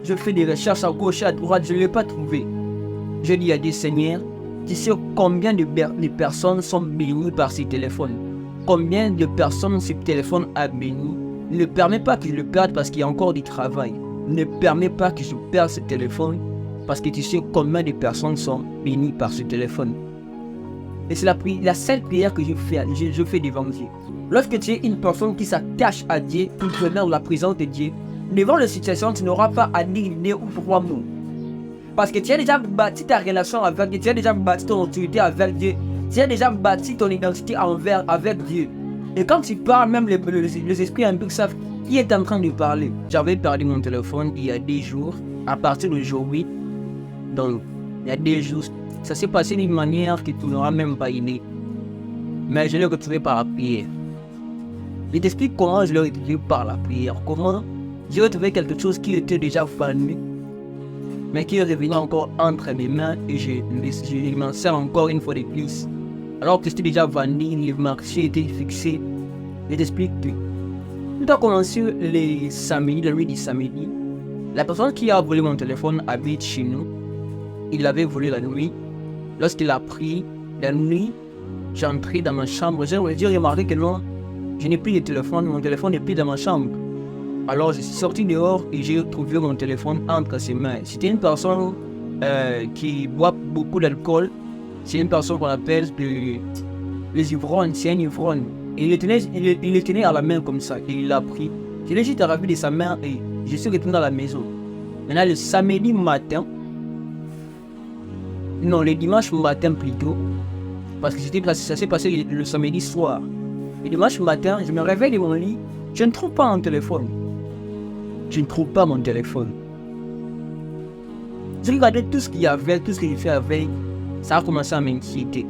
Je fais des recherches à gauche et à droite, je ne l'ai pas trouvé. Je dis à Dieu, Seigneur, tu sais combien de personnes sont bénies par ce téléphone. Combien de personnes ce téléphone a béni. Ne permets pas que je le perde parce qu'il y a encore du travail. Ne permets pas que je perde ce téléphone parce que tu sais combien de personnes sont bénies par ce téléphone. Et c'est la seule prière que je fais devant Dieu. Lorsque tu es une personne qui s'attache à Dieu, tout venant de la présence de Dieu, devant la situation, tu n'auras pas à dire né ou trois mots. Parce que tu as déjà bâti ta relation avec Dieu, tu as déjà bâti ton autorité avec Dieu, tu as déjà bâti ton identité avec Dieu. Et quand tu parles, même les esprits un peu savent qui est en train de parler. J'avais perdu mon téléphone il y a 10 jours, à partir du jour 8. Donc, il y a 2 jours, ça s'est passé d'une manière que tu n'auras même pas idée. Mais je l'ai retrouvé par la prière. Je t'explique comment je l'ai retrouvé par la prière. Comment j'ai retrouvé quelque chose qui était déjà venu, mais qui est revenu encore entre mes mains et je m'en sers encore une fois de plus. Alors que c'était déjà vanille, le marché était fixé. Je t'explique tout. Tout a commencé les samedis, la nuit du samedi. La personne qui a volé mon téléphone habite chez nous. Il l'avait volé la nuit. Lorsqu'il a pris la nuit, j'ai entré dans ma chambre. J'ai remarqué que non, je n'ai plus de téléphone, mon téléphone n'est plus dans ma chambre. Alors je suis sorti dehors et j'ai trouvé mon téléphone entre ses mains. C'était une personne qui boit beaucoup d'alcool. C'est une personne qu'on appelle les ivrognes, c'est un ivrogne. Et il le tenait à la main comme ça, et il l'a pris. Je l'ai juste arraché de sa main et je suis retourné dans la maison. Maintenant le samedi matin, non le dimanche matin plutôt, parce que ça s'est passé le samedi soir. Le dimanche matin, je me réveille de mon lit, je ne trouve pas mon téléphone. Je ne trouve pas mon téléphone. Je regardais tout ce qu'il y avait, tout ce que j'ai fait avec, ça a commencé à m'inquiéter.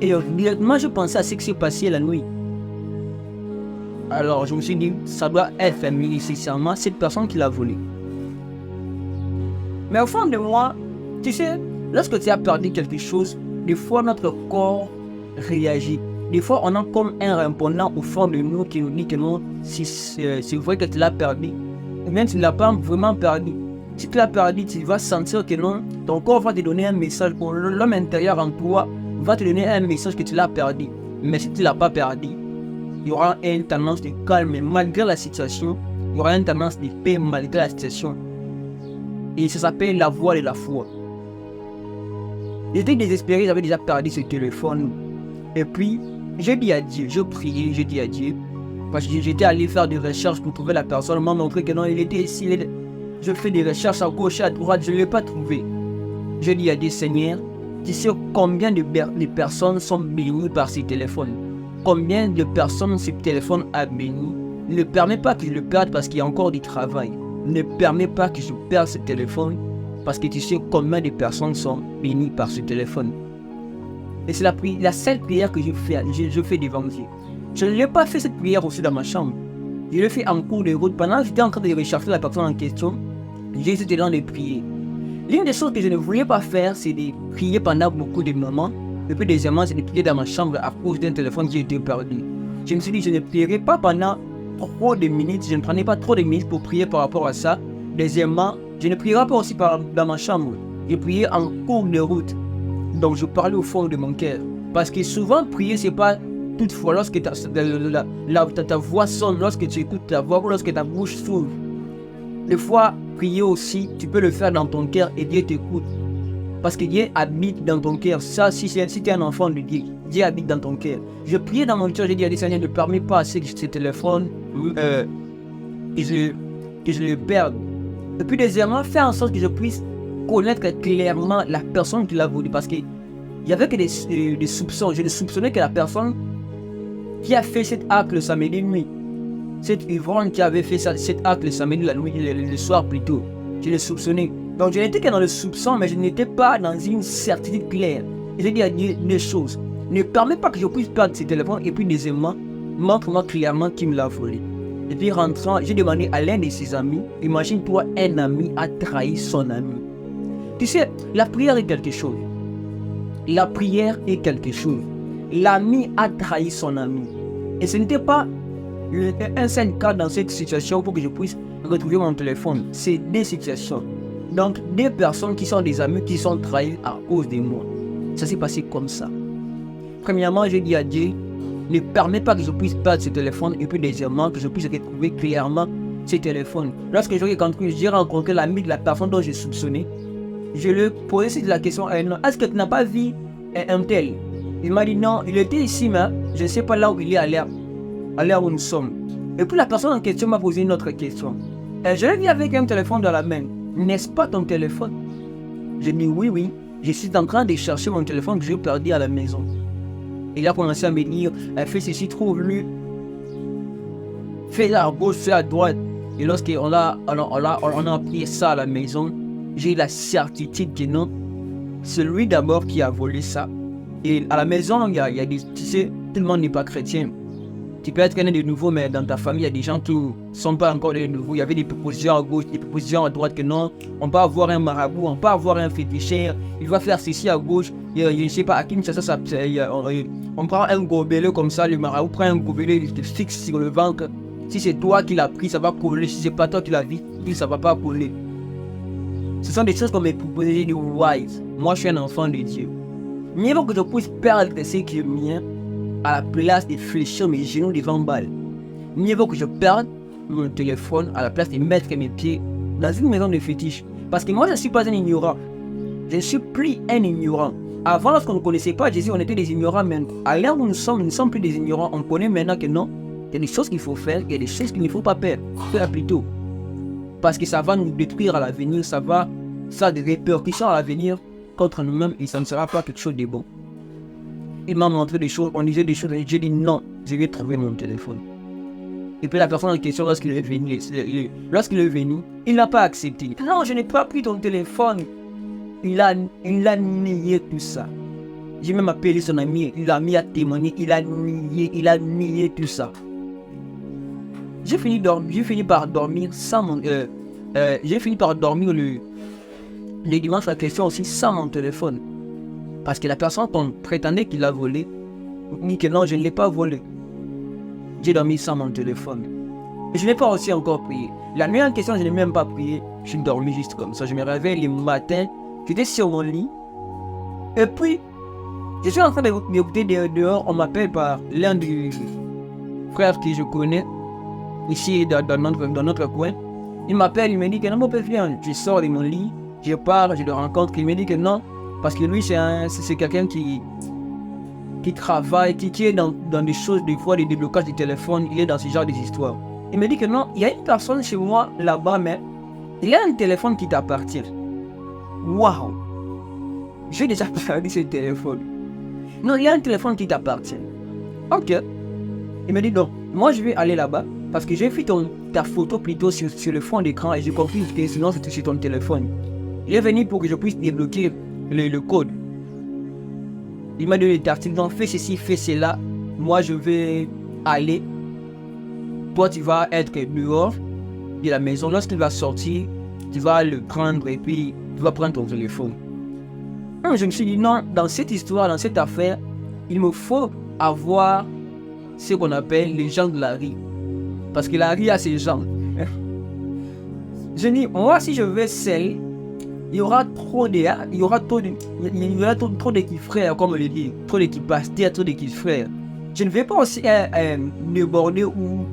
Et directement, je pensais à ce qui s'est passé la nuit. Alors, je me suis dit, ça doit être nécessairement cette personne qui l'a volé. Mais au fond de moi, tu sais, lorsque tu as perdu quelque chose, des fois notre corps réagit. Des fois, on a comme un répondant au fond de nous qui nous dit que non, si c'est vrai que tu l'as perdu, ou bien tu ne l'as pas vraiment perdu. Si tu l'as perdu, tu vas sentir que non, ton corps va te donner un message, pour l'homme intérieur en toi va te donner un message que tu l'as perdu. Mais si tu ne l'as pas perdu, il y aura une tendance de calme malgré la situation, il y aura une tendance de paix malgré la situation. Et ça s'appelle la voie de la foi. J'étais désespéré, j'avais déjà perdu ce téléphone. Et puis, j'ai dit à Dieu, je priais, j'ai dit à Dieu, parce que j'étais allé faire des recherches pour trouver la personne, on m'a montré que non, il était ici. Je fais des recherches à gauche et à droite, je ne l'ai pas trouvé. Je dis à Dieu, Seigneur, tu sais combien de personnes sont bénies par ce téléphone. Combien de personnes ce téléphone a béni. Ne permets pas que je le perde parce qu'il y a encore du travail. Ne permets pas que je perde ce téléphone parce que tu sais combien de personnes sont bénies par ce téléphone. Et c'est la seule prière que je fais devant Dieu. Je ne l'ai pas fait cette prière aussi dans ma chambre. Je l'ai fait en cours de route. Pendant que j'étais en train de rechercher la personne en question, j'ai été dans les prières. L'une des choses que je ne voulais pas faire, c'est de prier pendant beaucoup de moments. Et puis deuxièmement, c'est de prier dans ma chambre à cause d'un téléphone qui était perdu. Je me suis dit, je ne prierai pas pendant trop de minutes. Je ne prenais pas trop de minutes pour prier par rapport à ça. Deuxièmement, je ne prierai pas aussi dans ma chambre. Je priais en cours de route. Donc je parlais au fond de mon cœur. Parce que souvent, prier, c'est pas toutefois lorsque ta voix sonne, lorsque tu écoutes ta voix ou lorsque ta bouche s'ouvre. Des fois, prier aussi, tu peux le faire dans ton cœur et Dieu t'écoute. Parce que Dieu habite dans ton cœur. Ça, si tu es un enfant de Dieu, Dieu habite dans ton cœur. Je priais dans mon cœur, j'ai dit à Dieu, Seigneur, ne permets pas à ce téléphone que je le perde. Et puis deuxièmement, fais en sorte que je puisse connaître clairement la personne qui l'a volé. Parce qu'il n'y avait que des soupçons. Je ne soupçonnais que la personne qui a fait cet acte le samedi nuit. Cette ivrogne qui avait fait cet acte le samedi la nuit, le soir plutôt. Je le soupçonnais. Donc je n'étais que dans le soupçon, mais je n'étais pas dans une certitude claire. Et j'ai dit à Dieu deux choses. Ne permets pas que je puisse perdre ce téléphone. Et puis deuxièmement, montre-moi clairement qui me l'a volé. Et puis rentrant, j'ai demandé à l'un de ses amis. Imagine-toi, un ami a trahi son ami. Tu sais, la prière est quelque chose. La prière est quelque chose. L'ami a trahi son ami. Et ce n'était pas un seul cas dans cette situation pour que je puisse retrouver mon téléphone? C'est des situations. Donc, des personnes qui sont des amis qui sont trahis à cause de moi. Ça s'est passé comme ça. Premièrement, j'ai dit à Dieu, ne permets pas que je puisse perdre ce téléphone. Et puis, deuxièmement, que je puisse retrouver clairement ce téléphone. Lorsque j'ai rencontré l'ami de la personne dont j'ai soupçonné, je lui ai posé la question à elle. Est-ce que tu n'as pas vu un tel? Il m'a dit non, il était ici, mais je ne sais pas là où il est à l'heure où nous sommes. Et puis la personne en question m'a posé une autre question. Je l'ai vu avec un téléphone dans la main. N'est-ce pas ton téléphone? J'ai dit oui. Je suis en train de chercher mon téléphone que j'ai perdu à la maison. Il a commencé à me dire, fais ceci, trouve-le. Fais à gauche, fais à droite. Et lorsqu'on a pris ça à la maison, j'ai eu la certitude que non, c'est lui d'abord qui a volé ça. Et à la maison, il y a des, tu sais, tout le monde n'est pas chrétien. Tu peux être quelqu'un de nouveau, mais dans ta famille, il y a des gens qui ne sont pas encore des nouveaux. Il y avait des propositions à gauche, des propositions à droite que non. On peut avoir un marabout, on peut avoir un féticheur. Il va faire ceci à gauche. Je ne sais pas à qui ça on prend un gobelet comme ça, le marabout prend un gobelet, il te fixe sur le ventre. Si c'est toi qui l'as pris, ça va coller. Si c'est pas toi qui l'as vu, ça va pas coller. Ce sont des choses qu'on m'a proposées. J'ai dit, wise. Moi, je suis un enfant de Dieu. Mieux vaut que je puisse perdre ce qui est mien à la place de fléchir mes genoux devant balle. Mieux vaut que je perde mon téléphone à la place de mettre mes pieds dans une maison de fétiche. Parce que moi, je ne suis pas un ignorant. Je ne suis plus un ignorant. Avant, lorsqu'on ne connaissait pas Jésus, on était des ignorants. Mais à l'heure où nous ne sommes plus des ignorants. On connaît maintenant que non. Il y a des choses qu'il faut faire, il y a des choses qu'il ne faut pas faire plutôt. Parce que ça va nous détruire à l'avenir, ça a des répercussions à l'avenir contre nous-mêmes et ça ne sera pas quelque chose de bon. Il m'a montré des choses, on disait des choses et j'ai dit non, je vais trouver mon téléphone. Et puis la personne en question, lorsqu'il est venu, il n'a pas accepté. Non, je n'ai pas pris ton téléphone. Il a nié tout ça. J'ai même appelé son ami, il a mis à témoigner, il a nié tout ça. J'ai fini par dormir le dimanche à question aussi sans mon téléphone. Parce que la personne qu'on prétendait qu'il a volé, dit que non, je ne l'ai pas volé. J'ai dormi sans mon téléphone. Et je n'ai pas aussi encore prié. La nuit en question, je n'ai même pas prié. Je suis dormi juste comme ça. Je me réveille le matin, j'étais sur mon lit. Et puis, je suis en train d'écouter dehors, on m'appelle par l'un des frères que je connais. Ici dans notre coin, il m'appelle, il me dit que non, mon père vient. Je sors de mon lit, je pars, je le rencontre, il me dit que non, parce que lui c'est quelqu'un qui travaille, qui est dans des choses, des fois des déblocages de téléphone, il est dans ce genre d'histoires. Il me dit que non, il y a une personne chez moi là-bas, mais il y a un téléphone qui t'appartient. Waouh! J'ai déjà perdu ce téléphone. Non, il y a un téléphone qui t'appartient. Ok. Il me dit non, moi je vais aller là-bas. Parce que j'ai vu ta photo plutôt sur le fond d'écran et j'ai compris que sinon c'était sur ton téléphone. Il est venu pour que je puisse débloquer le code. Il m'a donné des articles, donc fais ceci, fais cela. Moi je vais aller. Toi tu vas être dehors de la maison. Lorsqu'il va sortir, tu vas le prendre et puis tu vas prendre ton téléphone. Je me suis dit non, dans cette histoire, dans cette affaire, il me faut avoir ce qu'on appelle les gens de la rue. Parce que la rue a ses gens. Je dis, moi si je vais seul, il y aura trop de qui frères, comme on le dit, trop de qui pasteurs, trop de qui frères. Je ne vais pas aussi déborder ou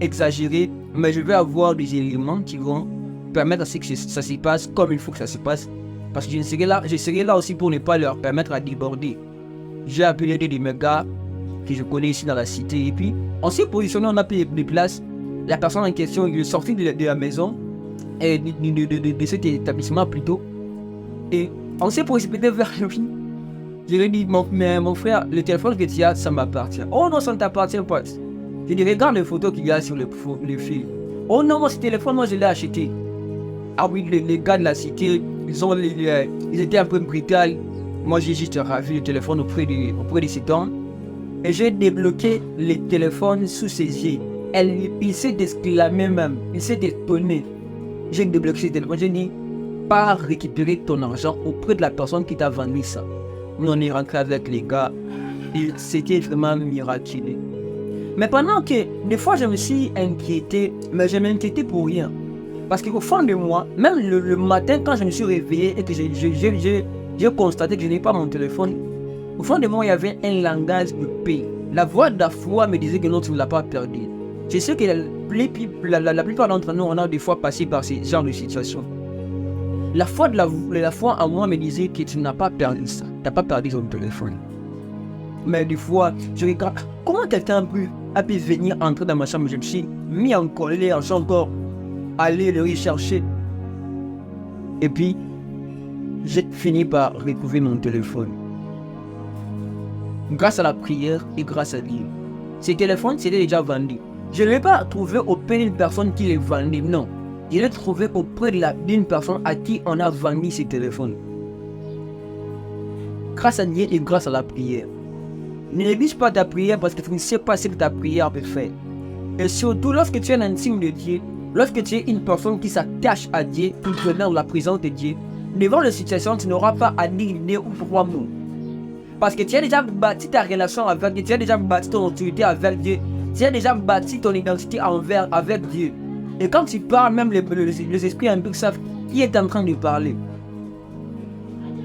exagérer, mais je vais avoir des éléments qui vont permettre à ce que ça se passe comme il faut que ça se passe. Parce que je serai là aussi pour ne pas leur permettre à déborder. J'ai appelé des gars que je connais ici dans la cité et puis on s'est positionné, on a payé des places. La personne en question il est sorti de la maison et de cet établissement plutôt et on s'est précipité vers lui. Je lui ai dit mon frère, le téléphone que tu as ça m'appartient. Oh non, ça ne t'appartient pas. Je lui ai dit regarde les photos qu'il y a sur le fil. Oh non, moi ce téléphone moi je l'ai acheté. Ah oui, les gars de la cité ils étaient un peu brutaux. Moi j'ai juste ravi le téléphone auprès de cet homme. Et j'ai débloqué les téléphones sous ses yeux. Il s'est exclamé même, il s'est étonné. J'ai débloqué ses téléphones, j'ai dit, pas récupérer ton argent auprès de la personne qui t'a vendu ça. Nous on est rentré avec les gars, et c'était vraiment miraculeux. Mais pendant que, des fois je me suis inquiété, mais je m'inquiétais pour rien. Parce qu'au fond de moi, même le matin, quand je me suis réveillé et que j'ai constaté que je n'ai pas mon téléphone, au fond de moi, il y avait un langage de paix. La voix de la foi me disait que non, tu ne l'as pas perdu. Je sais que la plupart d'entre nous, on a des fois passé par ce genre de situation. La foi en moi me disait que tu n'as pas perdu ça. Tu n'as pas perdu ton téléphone. Mais des fois, je regarde comment quelqu'un a pu venir entrer dans ma chambre. Je me suis mis en colère, j'ai encore allé le rechercher. Et puis, j'ai fini par retrouver mon téléphone. Grâce à la prière et grâce à Dieu. Ce téléphone, c'était déjà vendu. Je ne l'ai pas trouvé auprès d'une personne qui les vendait, non. Je l'ai trouvé auprès d'une personne à qui on a vendu ce téléphone. Grâce à Dieu et grâce à la prière. Ne néglige pas ta prière parce que tu ne sais pas ce que ta prière peut faire. Et surtout, lorsque tu es un intime de Dieu, lorsque tu es une personne qui s'attache à Dieu, tout venant de la présence de Dieu, devant la situation, tu n'auras pas à dire deux ou trois mots. Parce que tu as déjà bâti ta relation avec Dieu, tu as déjà bâti ton autorité avec Dieu, tu as déjà bâti ton identité avec Dieu. Et quand tu parles, même les esprits un peu savent qui est en train de parler.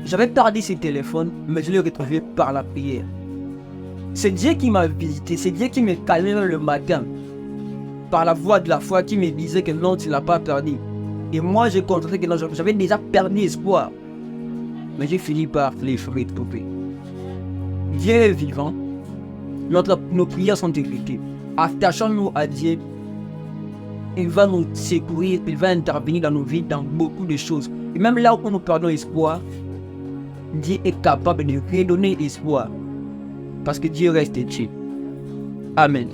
J'avais perdu ce téléphone, mais je l'ai retrouvé par la prière. C'est Dieu qui m'a visité, c'est Dieu qui me calmait le matin. Par la voix de la foi qui me disait que non, tu ne l'as pas perdu. Et moi, j'ai constaté que non, j'avais déjà perdu espoir. Mais j'ai fini par les retrouver. Dieu est vivant. Nos prières sont écoutées. Attachons-nous à Dieu. Il va nous secourir, il va intervenir dans nos vies, dans beaucoup de choses. Et même là où nous perdons espoir, Dieu est capable de redonner espoir. Parce que Dieu reste Dieu. Amen.